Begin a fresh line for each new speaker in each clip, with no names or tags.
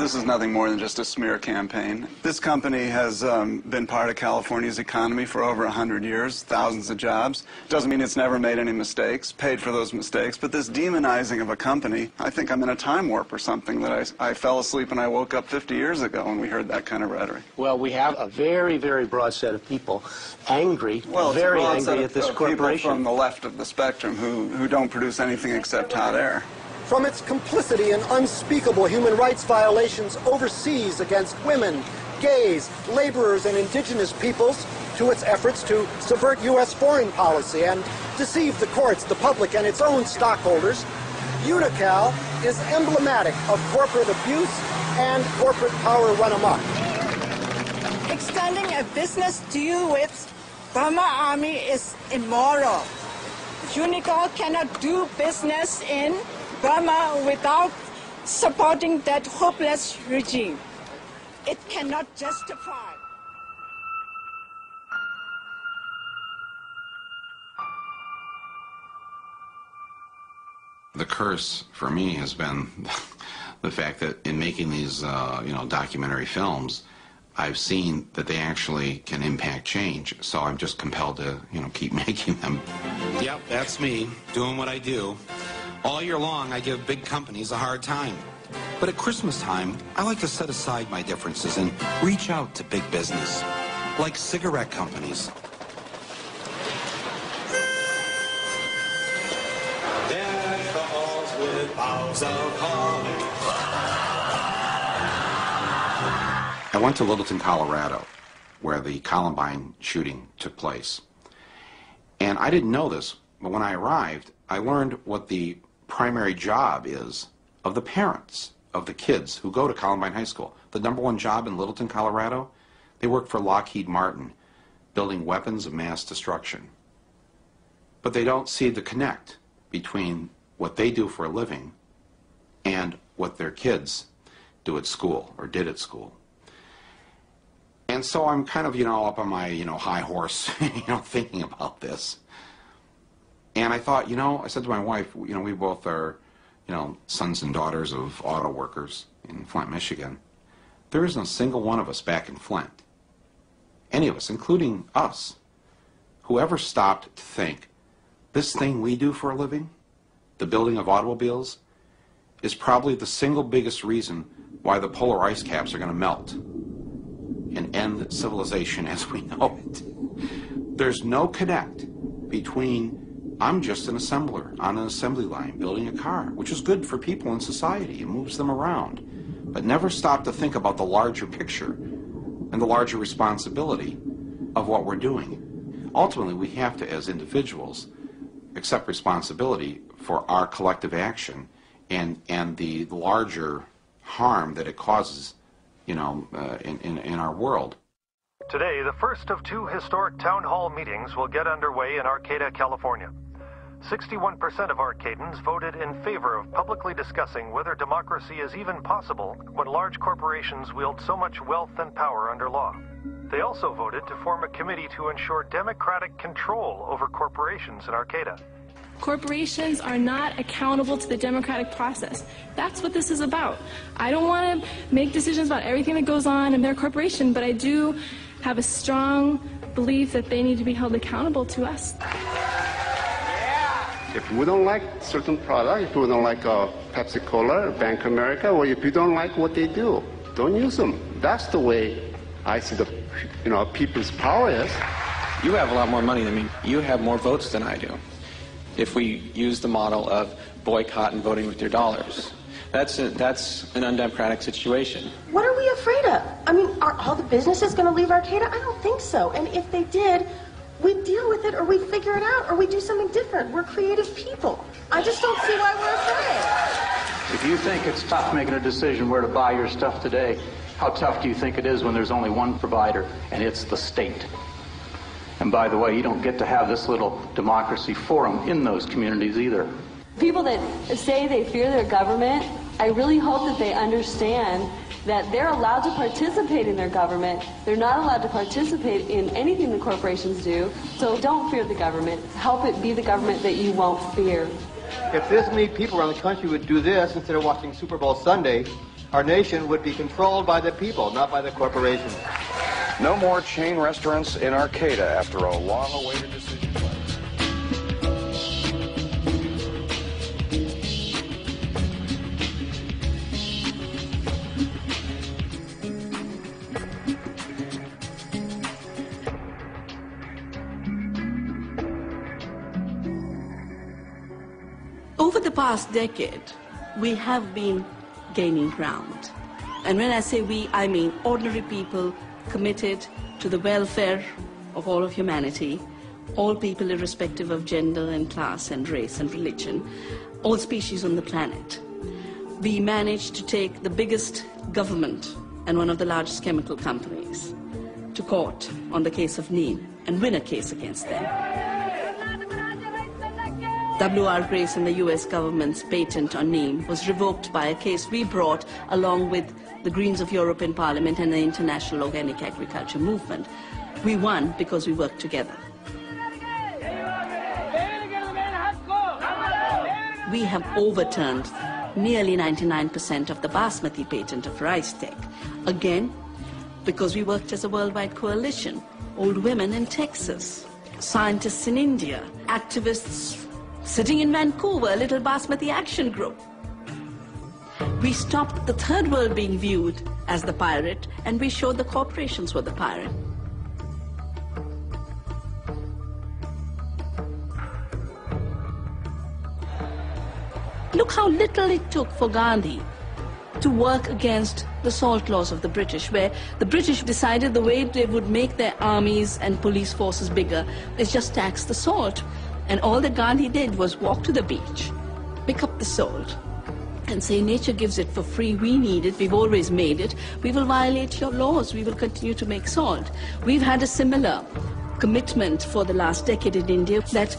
This is nothing more than just a smear campaign. This company has been part of California's economy for over 100 years, thousands of jobs. Doesn't mean it's never made any mistakes, paid for those mistakes, but this demonizing of a company, I think I'm in a time warp or something, that I fell asleep and I woke up 50 years ago when we heard that kind of rhetoric.
Well, we have a very, very broad set of people angry,
well,
very angry at this corporation.
People from the left of the spectrum who don't produce anything except hot air.
From its complicity in unspeakable human rights violations overseas against women, gays, laborers, and indigenous peoples, to its efforts to subvert U.S. foreign policy and deceive the courts, the public, and its own stockholders, Unocal is emblematic of corporate abuse and corporate power run amok.
Extending a business deal with Burma Army is immoral. Unocal cannot do business in Burma without supporting that hopeless regime. It cannot justify.
The curse for me has been the fact that in making these, documentary films, I've seen that they actually can impact change. So I'm just compelled to, keep making them. Yep, that's me, doing what I do. All year long, I give big companies a hard time. But at Christmas time, I like to set aside my differences and reach out to big business, like cigarette companies. Dead calls with boughs of holly. I went to Littleton, Colorado, where the Columbine shooting took place. And I didn't know this, but when I arrived, I learned what the primary job is of the parents of the kids who go to Columbine High School. The #1 job in Littleton, Colorado, they work for Lockheed Martin, building weapons of mass destruction. But they don't see the connect between what they do for a living and what their kids do at school or did at school. And so I'm kind of, up on my, high horse, thinking about this. And I thought, I said to my wife, we both are, sons and daughters of auto workers in Flint, Michigan. There isn't a single one of us back in Flint, any of us, including us, who ever stopped to think, this thing we do for a living, the building of automobiles, is probably the single biggest reason why the polar ice caps are going to melt and end civilization as we know it. There's no connect between I'm just an assembler on an assembly line building a car, which is good for people in society. It moves them around. But never stop to think about the larger picture and the larger responsibility of what we're doing. Ultimately, we have to, as individuals, accept responsibility for our collective action and the larger harm that it causes, in our world.
Today, the first of 2 historic town hall meetings will get underway in Arcata, California. 61% of Arcadans voted in favor of publicly discussing whether democracy is even possible when large corporations wield so much wealth and power under law. They also voted to form a committee to ensure democratic control over corporations in Arcata.
Corporations are not accountable to the democratic process. That's what this is about. I don't want to make decisions about everything that goes on in their corporation, but I do have a strong belief that they need to be held accountable to us.
If we don't like certain product, if we don't like Pepsi Cola or Bank of America, or if you don't like what they do, don't use them. That's the way I see the people's power is.
You have a lot more money than me. You have more votes than I do. If we use the model of boycott and voting with your dollars, that's an undemocratic situation.
What are we afraid of? I mean, are all the businesses going to leave Arcata? I don't think so. And if they did, we deal with it, or we figure it out, or we do something different. We're creative people. I just don't see why we're afraid.
If you think it's tough making a decision where to buy your stuff today, how tough do you think it is when there's only one provider, and it's the state? And by the way, you don't get to have this little democracy forum in those communities either.
People that say they fear their government, I really hope that they understand that they're allowed to participate in their government. They're not allowed to participate in anything the corporations do. So don't fear the government. Help it be the government that you won't fear.
If this many people around the country would do this instead of watching Super Bowl Sunday, our nation would be controlled by the people, not by the corporations.
No more chain restaurants in Arcata after a long-awaited decision.
Over the past decade, we have been gaining ground. And when I say we, I mean ordinary people committed to the welfare of all of humanity, all people irrespective of gender and class and race and religion, all species on the planet. We managed to take the biggest government and one of the largest chemical companies to court on the case of Neem and win a case against them. W.R. Grace and the U.S. government's patent on Neem was revoked by a case we brought along with the Greens of Europe in Parliament and the International Organic Agriculture Movement. We won because we worked together. We have overturned nearly 99% of the Basmati patent of Rice Tech. Again, because we worked as a worldwide coalition. Old women in Texas, scientists in India, activists sitting in Vancouver, a little Basmati action group. We stopped the third world being viewed as the pirate, and we showed the corporations were the pirate. Look how little it took for Gandhi to work against the salt laws of the British, where the British decided the way they would make their armies and police forces bigger is just tax the salt. And all that Gandhi did was walk to the beach, pick up the salt, and say, nature gives it for free, we need it, we've always made it, we will violate your laws, we will continue to make salt. We've had a similar commitment for the last decade in India that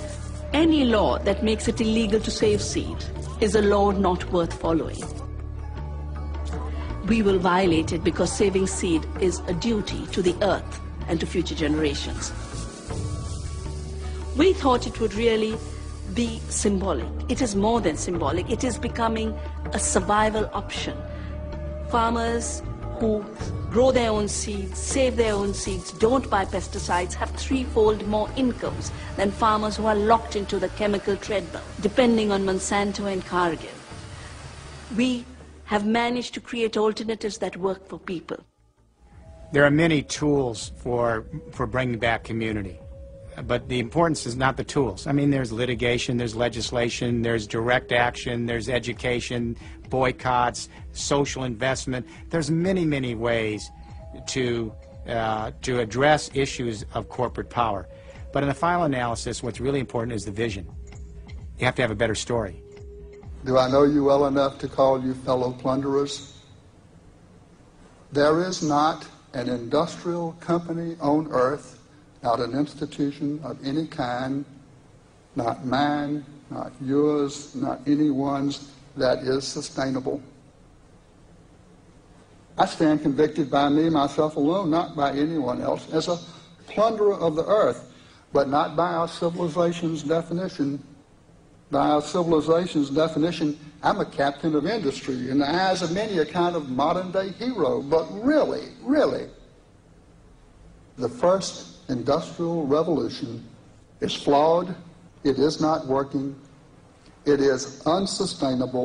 any law that makes it illegal to save seed is a law not worth following. We will violate it because saving seed is a duty to the earth and to future generations. We thought it would really be symbolic. It is more than symbolic. It is becoming a survival option. Farmers who grow their own seeds, save their own seeds, don't buy pesticides, have threefold more incomes than farmers who are locked into the chemical treadmill, depending on Monsanto and Cargill. We have managed to create alternatives that work for people.
There are many tools for bringing back community. But the importance is not the tools. I mean, there's litigation, there's legislation, there's direct action, there's education, boycotts, social investment. There's many, many ways to address issues of corporate power. But in the final analysis, what's really important is the vision. You have to have a better story.
Do I know you well enough to call you fellow plunderers? There is not an industrial company on earth, not an institution of any kind, not mine, not yours, not anyone's, that is sustainable. I stand convicted by me, myself alone, not by anyone else, as a plunderer of the earth, but not by our civilization's definition. By our civilization's definition, I'm a captain of industry, in the eyes of many a kind of modern-day hero, but really, the first industrial revolution is flawed, it is not working, it is unsustainable.